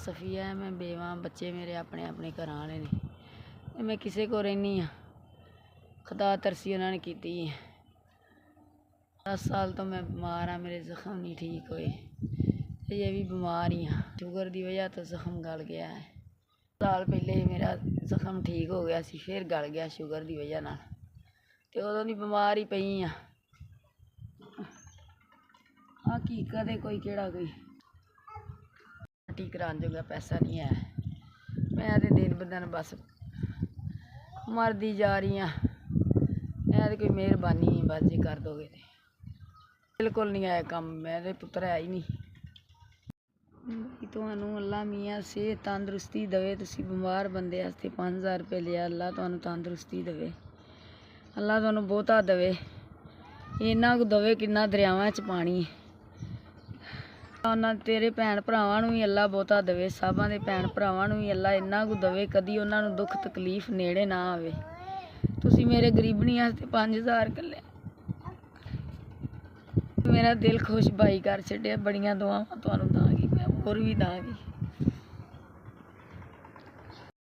सफ़िया है, मैं बेवा, बच्चे मेरे अपने अपने घर वाले ने, मैं किसी को रहनी हाँ। खुदा तरसी उन्होंने की। 10 साल तो मैं बीमार हाँ, मेरे जख्म नहीं ठीक हुए, ये भी बीमार ही हाँ। शुगर की वजह तो जख्म गल गया है। साल पहले ही मेरा जख्म ठीक हो गया सी, फिर गल गया शुगर की वजह नाल, ते उदों दी बीमार ही पई हाँ। हकीकत है कोई केड़ा कोई ठीक कराने जोगा पैसा नहीं है। मैं तो दिन ब दिन बस मरदी जा रही हाँ। मैं तो कोई मेहरबानी नहीं, बस जी कर दोगे तो बिल्कुल नहीं आया काम। मेरे पुत्र है ही नहीं। तुहानू अल्लाह मियाँ सेहत तंदुरुस्ती दवे। तुसी बीमार बंदे वास्ते 5000 रुपये लिया। अल्लाह तुहानू तंदुरुस्ती दवे, अल्लाह तुहानू बहुता दवे, इन्ना कु दवे किन्ना दरियावां च पानी है। उन्होंने तेरे भैन भरावां नूं भी अल्लाह बहुता दवे, साबां दे भैन भरावां नूं भी अल्लाह इन्ना कु दवे कदी उन्हां नूं दुख तकलीफ नेड़े ना आवे। तुसी मेरे गरीबनी वास्ते 5000 कल्ले मेरा दिल खुश भाई कर छड्डिया। बड़ियां दुआवां तुहानू दांगी, मैं होर भी दांगी।